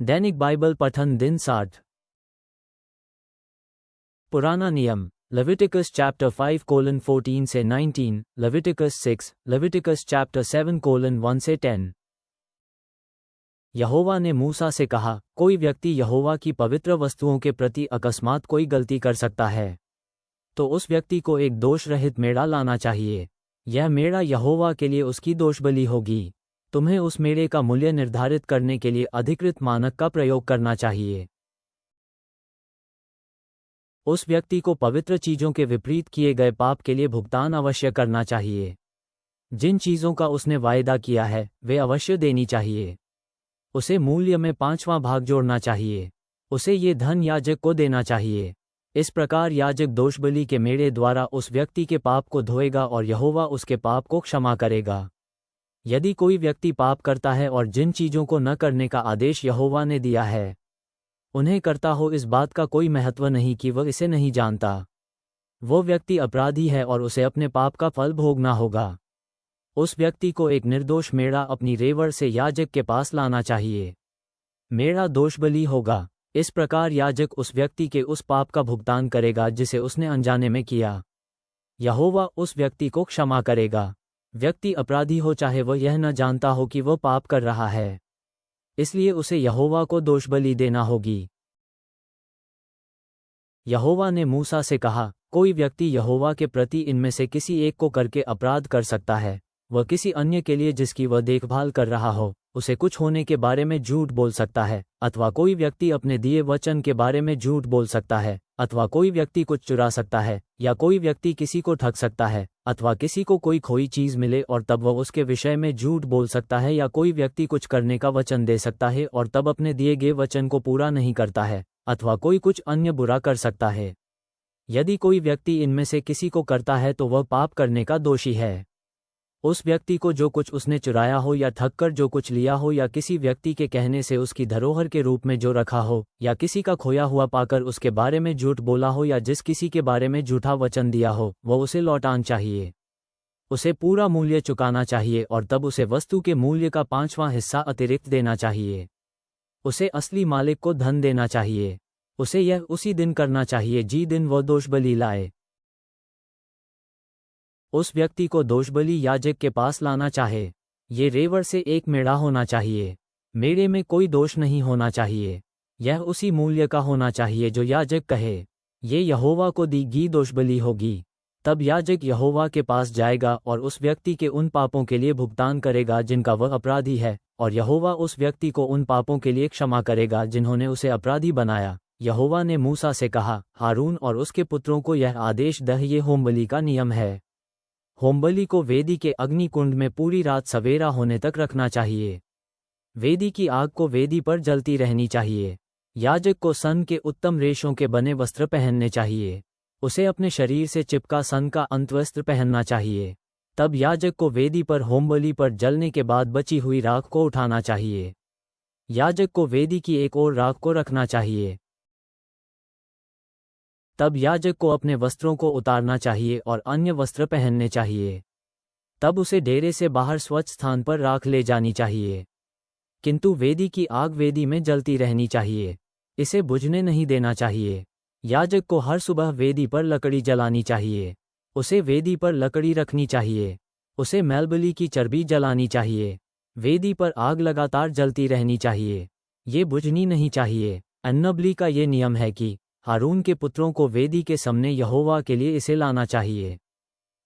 दैनिक Bible पठन दिन 60। पुराना नियम लेविटिकस चैप्टर 5:14 से 19, लेविटिकस 6, लेविटिकस चैप्टर 7:1 से 10। यहोवा ने मूसा से कहा, कोई व्यक्ति यहोवा की पवित्र वस्तुओं के प्रति अकस्मात कोई गलती कर सकता है, तो उस व्यक्ति को एक दोष रहित मेढ़ा लाना चाहिए। यह मेढ़ा यहोवा के लिए उसकी दोषबलि होगी। तुम्हें उस मेढ़े का मूल्य निर्धारित करने के लिए अधिकृत मानक का प्रयोग करना चाहिए। उस व्यक्ति को पवित्र चीजों के विपरीत किए गए पाप के लिए भुगतान अवश्य करना चाहिए। जिन चीजों का उसने वायदा किया है वे अवश्य देनी चाहिए। उसे मूल्य में 5वां भाग जोड़ना चाहिए। उसे ये धन याजक को देना चाहिए। इस प्रकार याजक दोषबलि के मेढ़े द्वारा उस व्यक्ति के पाप को धोएगा और यहोवा उसके पाप को क्षमा करेगा। यदि कोई व्यक्ति पाप करता है और जिन चीजों को न करने का आदेश यहोवा ने दिया है उन्हें करता हो, इस बात का कोई महत्व नहीं कि वह इसे नहीं जानता। वो व्यक्ति अपराधी है और उसे अपने पाप का फल भोगना होगा। उस व्यक्ति को एक निर्दोष मेढ़ा अपनी रेवड़ से याजक के पास लाना चाहिए। मेढ़ा दोषबलि होगा। इस प्रकार याजक उस व्यक्ति के उस पाप का भुगतान करेगा जिसे उसने अनजाने में किया। यहोवा उस व्यक्ति को क्षमा करेगा। व्यक्ति अपराधी हो चाहे वह यह न जानता हो कि वह पाप कर रहा है, इसलिए उसे यहोवा को दोषबलि देना होगी। यहोवा ने मूसा से कहा, कोई व्यक्ति यहोवा के प्रति इनमें से किसी एक को करके अपराध कर सकता है। वह किसी अन्य के लिए जिसकी वह देखभाल कर रहा हो उसे कुछ होने के बारे में झूठ बोल सकता है, अथवा कोई व्यक्ति अपने दिए वचन के बारे में झूठ बोल सकता है, अथवा कोई व्यक्ति कुछ चुरा सकता है, या कोई व्यक्ति किसी को ठग सकता है, अथवा किसी को कोई खोई चीज मिले और तब वह उसके विषय में झूठ बोल सकता है, या कोई व्यक्ति कुछ करने का वचन दे सकता है और तब अपने दिए गए वचन को पूरा नहीं करता है, अथवा कोई कुछ अन्य बुरा कर सकता है। यदि कोई व्यक्ति इनमें से किसी को करता है तो वह पाप करने का दोषी है। उस व्यक्ति को जो कुछ उसने चुराया हो या ठग कर जो कुछ लिया हो, या किसी व्यक्ति के कहने से उसकी धरोहर के रूप में जो रखा हो, या किसी का खोया हुआ पाकर उसके बारे में झूठ बोला हो, या जिस किसी के बारे में झूठा वचन दिया हो, वह उसे लौटाना चाहिए। उसे पूरा मूल्य चुकाना चाहिए और तब उसे वस्तु के मूल्य का 5वां हिस्सा अतिरिक्त देना चाहिए। उसे असली मालिक को धन देना चाहिए। उसे यह उसी दिन करना चाहिए जिस दिन वह दोषबलि लाए। उस व्यक्ति को दोषबलि याजक के पास लाना चाहे। ये रेवड़ से एक मेढ़ा होना चाहिए। मेढ़े में कोई दोष नहीं होना चाहिए। यह उसी मूल्य का होना चाहिए जो याजक कहे। ये यहोवा को दी गई दोषबलि होगी। तब याजक यहोवा के पास जाएगा और उस व्यक्ति के उन पापों के लिए भुगतान करेगा जिनका वह अपराधी है, और यहोवा उस व्यक्ति को उन पापों के लिए क्षमा करेगा जिन्होंने उसे अपराधी बनाया। यहोवा ने मूसा से कहा, हारून और उसके पुत्रों को यह आदेश दह, ये होमबलि का नियम है। होमबलि को वेदी के अग्निकुंड में पूरी रात सवेरा होने तक रखना चाहिए। वेदी की आग को वेदी पर जलती रहनी चाहिए। याजक को सन के उत्तम रेशों के बने वस्त्र पहनने चाहिए। उसे अपने शरीर से चिपका सन का अंतवस्त्र पहनना चाहिए। तब याजक को वेदी पर होमबलि पर जलने के बाद बची हुई राख को उठाना चाहिए। याजक को वेदी की एक ओर राख को रखना चाहिए। तब याजक को अपने वस्त्रों को उतारना चाहिए और अन्य वस्त्र पहनने चाहिए। तब उसे डेरे से बाहर स्वच्छ स्थान पर राख ले जानी चाहिए। किंतु वेदी की आग वेदी में जलती रहनी चाहिए। इसे बुझने नहीं देना चाहिए। याजक को हर सुबह वेदी पर लकड़ी जलानी चाहिए। उसे वेदी पर लकड़ी रखनी चाहिए। उसे मेलबली की चर्बी जलानी चाहिए। वेदी पर आग लगातार जलती रहनी चाहिए। ये बुझनी नहीं चाहिए। अन्नबलि का ये नियम है कि हारून के पुत्रों को वेदी के सामने यहोवा के लिए इसे लाना चाहिए।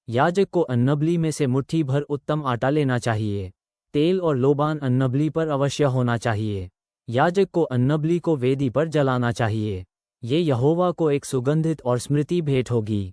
याजक को अन्नबलि में से मुट्ठी भर उत्तम आटा लेना चाहिए। तेल और लोबान अन्नबलि पर अवश्य होना चाहिए। याजक को अन्नबलि को वेदी पर जलाना चाहिए। ये यहोवा को एक सुगंधित और स्मृति भेंट होगी।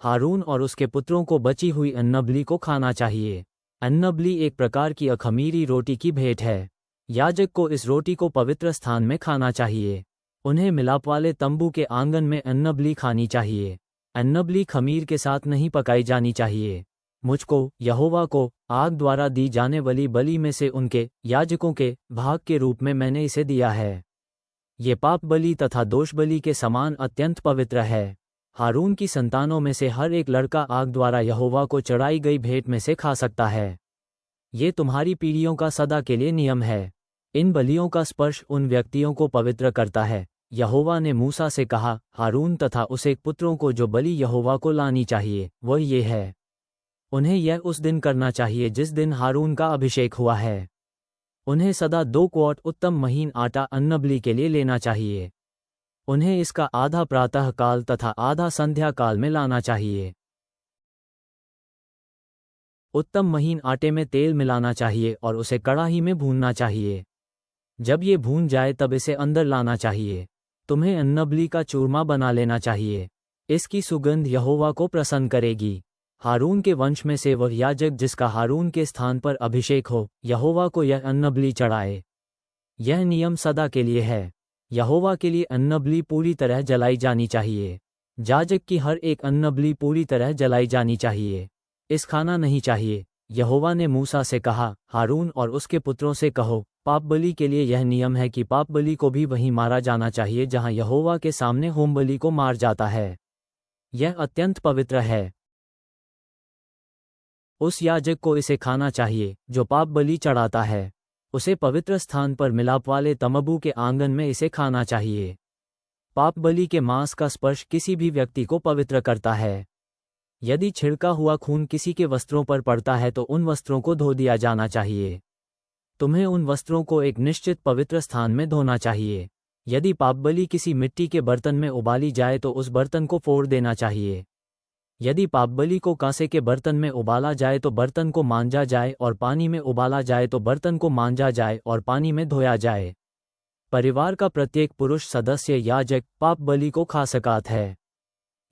हारून और उसके पुत्रों को बची हुई अन्नबलि को खाना चाहिए। अन्नबलि एक प्रकार की अखमीरी रोटी की भेंट है। याजक को इस रोटी को पवित्र स्थान में खाना चाहिए। उन्हें मिलाप वाले तंबू के आंगन में अन्नबलि खानी चाहिए। अन्नबलि खमीर के साथ नहीं पकाई जानी चाहिए। मुझको, यहोवा को, आग द्वारा दी जाने वाली बलि में से उनके, याजकों के, भाग के रूप में मैंने इसे दिया है। ये पाप बलि तथा दोष बलि के समान अत्यंत पवित्र है। हारून की संतानों में से हर एक लड़का आग द्वारा यहोवा को चढ़ाई गई भेंट में से खा सकता है। ये तुम्हारी पीढ़ियों का सदा के लिए नियम है। इन बलियों का स्पर्श उन व्यक्तियों को पवित्र करता है। यहोवा ने मूसा से कहा, हारून तथा उसके पुत्रों को जो बलि यहोवा को लानी चाहिए वह ये है। उन्हें यह उस दिन करना चाहिए जिस दिन हारून का अभिषेक हुआ है। उन्हें सदा 2 क्वार्ट उत्तम महीन आटा अन्नबलि के लिए लेना चाहिए। उन्हें इसका आधा प्रातः काल तथा आधा संध्या काल में लाना चाहिए। उत्तम महीन आटे में तेल मिलाना चाहिए और उसे कड़ाही में भूनना चाहिए। जब ये भून जाए तब इसे अंदर लाना चाहिए। तुम्हें अन्नबलि का चूरमा बना लेना चाहिए। इसकी सुगंध यहोवा को प्रसन्न करेगी। हारून के वंश में से वह याजक जिसका हारून के स्थान पर अभिषेक हो, यहोवा को यह अन्नबलि चढ़ाए। यह नियम सदा के लिए है। यहोवा के लिए अन्नबलि पूरी तरह जलाई जानी चाहिए। याजक की हर एक अन्नबलि पूरी तरह जलाई जानी चाहिए। इस खाना नहीं चाहिए। यहोवा ने मूसा से कहा, हारून और उसके पुत्रों से कहो, पापबलि के लिए यह नियम है कि पापबलि को भी वहीं मारा जाना चाहिए जहां यहोवा के सामने होमबलि को मार जाता है। यह अत्यंत पवित्र है। उस याजक को इसे खाना चाहिए जो पापबलि चढ़ाता है। उसे पवित्र स्थान पर मिलाप वाले तम्बू के आंगन में इसे खाना चाहिए। पापबलि के मांस का स्पर्श किसी भी व्यक्ति को पवित्र करता है। यदि छिड़का हुआ खून किसी के वस्त्रों पर पड़ता है तो उन वस्त्रों को धो दिया जाना चाहिए। तुम्हें उन वस्त्रों को एक निश्चित पवित्र स्थान में धोना चाहिए। यदि पापबलि किसी मिट्टी के बर्तन में उबाली जाए तो उस बर्तन को फोड़ देना चाहिए। यदि पापबलि को कांसे के बर्तन में उबाला जाए तो बर्तन को मांजा जाए, और पानी में उबाला जाए तो बर्तन को मांजा जाए और पानी में धोया जाए। परिवार का प्रत्येक पुरुष सदस्य याजक पापबलि को खा सकता है।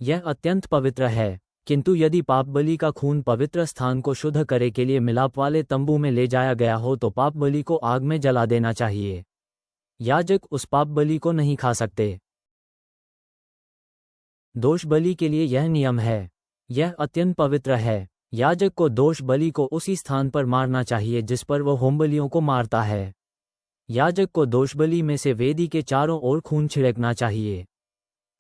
यह अत्यंत पवित्र है। किंतु यदि पापबलि का खून पवित्र स्थान को शुद्ध करे के लिए मिलाप वाले तंबू में ले जाया गया हो तो पापबलि को आग में जला देना चाहिए। याजक उस पापबलि को नहीं खा सकते। दोष बलि के लिए यह नियम है। यह अत्यंत पवित्र है। याजक को दोष बलि को उसी स्थान पर मारना चाहिए जिस पर वह होमबलियों को मारता है। याजक को दोषबलि में से वेदी के चारों ओर खून छिड़कना चाहिए।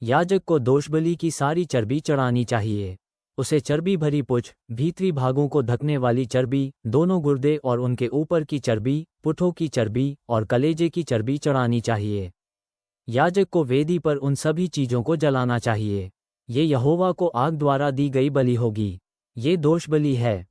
याजक को दोषबलि की सारी चर्बी चढ़ानी चाहिए। उसे चर्बी भरी पुछ, भीतरी भागों को ढकने वाली चर्बी, दोनों गुर्दे और उनके ऊपर की चर्बी, पुठों की चर्बी और कलेजे की चर्बी चढ़ानी चाहिए। याजक को वेदी पर उन सभी चीज़ों को जलाना चाहिए। ये यहोवा को आग द्वारा दी गई बलि होगी। ये दोष बलि है।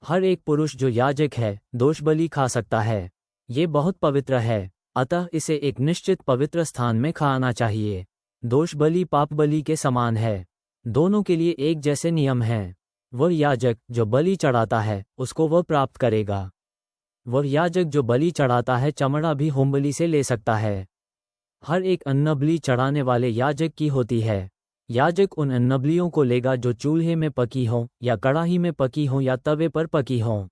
हर एक पुरुष जो याजक है दोष बलि खा सकता है। ये बहुत पवित्र है, अतः इसे एक निश्चित पवित्र स्थान में खाना चाहिए। दोष बलि पाप बलि के समान है। दोनों के लिए एक जैसे नियम हैं। वह याजक जो बलि चढ़ाता है उसको वह प्राप्त करेगा। वह याजक जो बलि चढ़ाता है चमड़ा भी होमबलि से ले सकता है। हर एक अन्नबलि चढ़ाने वाले याजक की होती है। याजक उन अन्नबलियों को लेगा जो चूल्हे में पकी हों या कड़ाही में पकी हों या तवे पर पकी हों।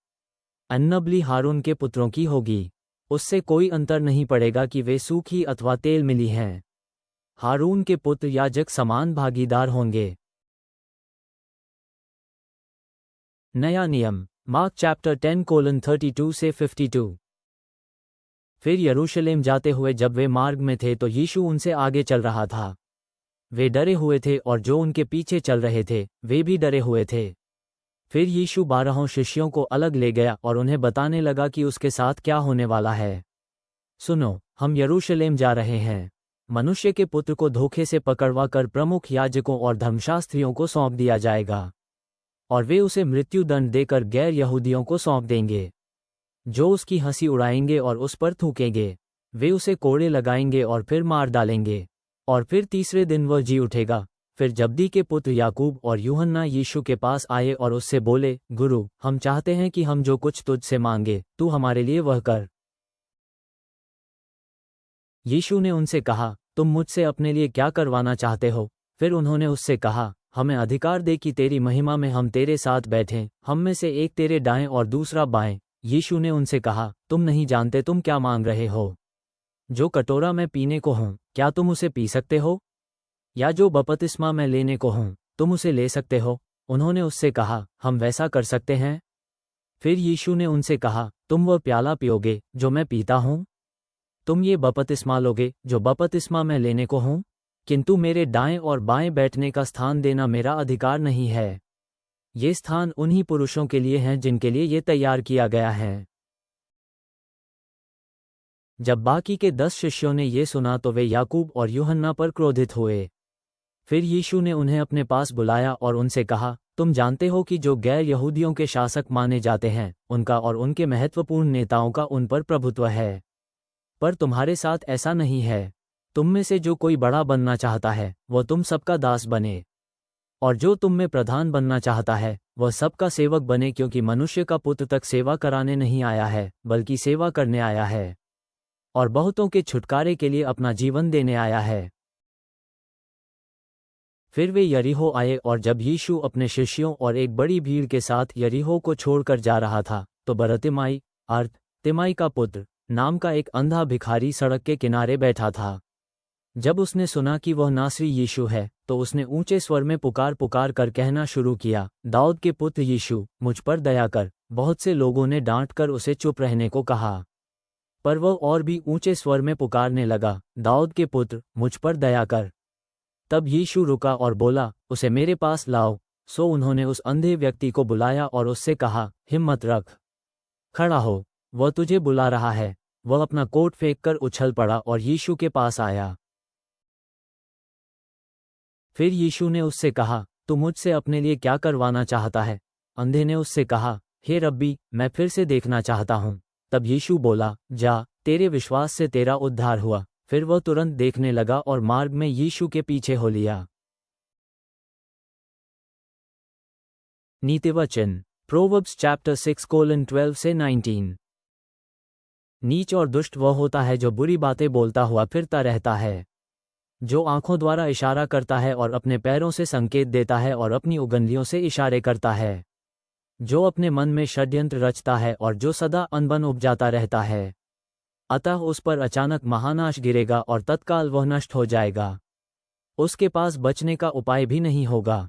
अन्नबलि हारून के पुत्रों की होगी। उससे कोई अंतर नहीं पड़ेगा कि वे सूखी अथवा तेल मिली हैं। हारून के पुत्र याजक समान भागीदार होंगे। नया नियम, मार्क चैप्टर 10:32 से 52। फिर यरूशलेम जाते हुए जब वे मार्ग में थे तो यीशु उनसे आगे चल रहा था। वे डरे हुए थे और जो उनके पीछे चल रहे थे वे भी डरे हुए थे। फिर यीशु 12 शिष्यों को अलग ले गया और उन्हें बताने लगा कि उसके साथ क्या होने वाला है। सुनो, हम यरूशलेम जा रहे हैं। मनुष्य के पुत्र को धोखे से पकड़वा कर प्रमुख याजकों और धर्मशास्त्रियों को सौंप दिया जाएगा, और वे उसे मृत्युदंड देकर गैर यहूदियों को सौंप देंगे, जो उसकी हंसी उड़ाएंगे और उस पर थूकेंगे। वे उसे कोड़े लगाएंगे और फिर मार डालेंगे, और फिर तीसरे दिन वह जी उठेगा। फिर जब्दी के पुत्र याकूब और यूहन्ना यीशु के पास आए और उससे बोले, गुरु, हम चाहते हैं कि हम जो कुछ तुझसे मांगे तू हमारे लिए वह कर। यीशु ने उनसे कहा, तुम मुझसे अपने लिए क्या करवाना चाहते हो? फिर उन्होंने उससे कहा, हमें अधिकार दे कि तेरी महिमा में हम तेरे साथ बैठें, हम में से एक तेरे दाएं और दूसरा बाएं। यीशु ने उनसे कहा, तुम नहीं जानते तुम क्या मांग रहे हो। जो कटोरा मैं पीने को हूँ, क्या तुम उसे पी सकते हो? या जो बपतिस्मा मैं लेने को हूँ, तुम उसे ले सकते हो? उन्होंने उससे कहा, हम वैसा कर सकते हैं। फिर यीशु ने उनसे कहा, तुम वह प्याला पियोगे जो मैं पीता हूँ? तुम ये बपतिस्मा लोगे जो बपतिस्मा मैं लेने को हूँ? किंतु मेरे दाएं और बाएं बैठने का स्थान देना मेरा अधिकार नहीं है। ये स्थान उन्हीं पुरुषों के लिए हैं जिनके लिए ये तैयार किया गया है। जब बाकी के 10 शिष्यों ने ये सुना तो वे याकूब और यूहन्ना पर क्रोधित हुए। फिर यीशु ने उन्हें अपने पास बुलाया और उनसे कहा, तुम जानते हो कि जो गैर यहूदियों के शासक माने जाते हैं उनका और उनके महत्वपूर्ण नेताओं का उन पर प्रभुत्व है, पर तुम्हारे साथ ऐसा नहीं है। तुम में से जो कोई बड़ा बनना चाहता है वह तुम सबका दास बने, और जो तुम में प्रधान बनना चाहता है वह सबका सेवक बने, क्योंकि मनुष्य का पुत्र तक सेवा कराने नहीं आया है बल्कि सेवा करने आया है और बहुतों के छुटकारे के लिए अपना जीवन देने आया है। फिर वे यरीहो आए, और जब यीशु अपने शिष्यों और एक बड़ी भीड़ के साथ यरीहो को छोड़कर जा रहा था तो बरतिमाई अर्थ तिमाई का पुत्र नाम का एक अंधा भिखारी सड़क के किनारे बैठा था। जब उसने सुना कि वह नासरी यीशु है तो उसने ऊंचे स्वर में पुकार पुकार कर कहना शुरू किया, दाऊद के पुत्र यीशु, मुझ पर दया कर। बहुत से लोगों ने डांट कर उसे चुप रहने को कहा, पर वह और भी ऊंचे स्वर में पुकारने लगा, दाऊद के पुत्र, मुझ पर दया कर। तब यीशु रुका और बोला, उसे मेरे पास लाओ। सो उन्होंने उस अंधे व्यक्ति को बुलाया और उससे कहा, हिम्मत रख, खड़ा हो, वह तुझे बुला रहा है। वह अपना कोट फेंककर उछल पड़ा और यीशु के पास आया। फिर यीशु ने उससे कहा, तू मुझसे अपने लिए क्या करवाना चाहता है? अंधे ने उससे कहा, हे रब्बी, मैं फिर से देखना चाहता हूँ। तब यीशु बोला, जा, तेरे विश्वास से तेरा उद्धार हुआ। फिर वह तुरंत देखने लगा और मार्ग में यीशु के पीछे हो लिया। नीतिवचन प्रोवर्ब्स चैप्टर 6:12 से 19। नीच और दुष्ट वह होता है जो बुरी बातें बोलता हुआ फिरता रहता है, जो आंखों द्वारा इशारा करता है और अपने पैरों से संकेत देता है और अपनी उंगलियों से इशारे करता है, जो अपने मन में षड्यंत्र रचता है और जो सदा अनबन उपजाता रहता है। अतः उस पर अचानक महानाश गिरेगा और तत्काल वह नष्ट हो जाएगा। उसके पास बचने का उपाय भी नहीं होगा।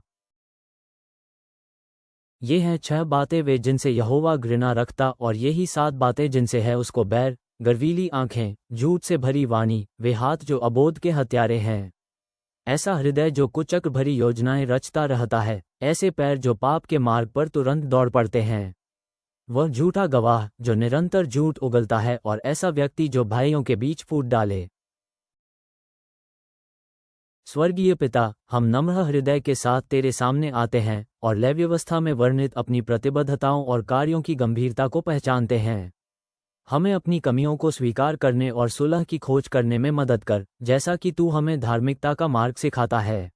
ये हैं 6 बातें वे जिनसे यहोवा घृणा रखता, और यही 7 बातें जिनसे है उसको बैर, गर्वीली आंखें, झूठ से भरी वाणी, वे हाथ जो अबोध के हत्यारे हैं, ऐसा हृदय जो कुचक्र भरी योजनाएं रचता रहता है, ऐसे पैर जो पाप के मार्ग पर तुरंत दौड़ पड़ते हैं। वह झूठा गवाह जो निरंतर झूठ उगलता है, और ऐसा व्यक्ति जो भाइयों के बीच फूट डाले। स्वर्गीय पिता, हम नम्र हृदय के साथ तेरे सामने आते हैं और लेवी व्यवस्था में वर्णित अपनी प्रतिबद्धताओं और कार्यों की गंभीरता को पहचानते हैं। हमें अपनी कमियों को स्वीकार करने और सुलह की खोज करने में मदद कर, जैसा कि तू हमें धार्मिकता का मार्ग सिखाता है।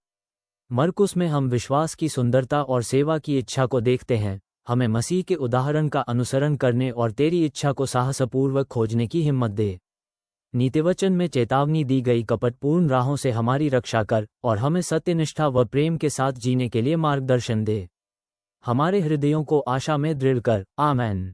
मरकुस में हम विश्वास की सुंदरता और सेवा की इच्छा को देखते हैं। हमें मसीह के उदाहरण का अनुसरण करने और तेरी इच्छा को साहसपूर्वक खोजने की हिम्मत दे। नीतिवचन में चेतावनी दी गई कपटपूर्ण राहों से हमारी रक्षा कर और हमें सत्यनिष्ठा व प्रेम के साथ जीने के लिए मार्गदर्शन दे। हमारे हृदयों को आशा में दृढ़ कर। आमेन।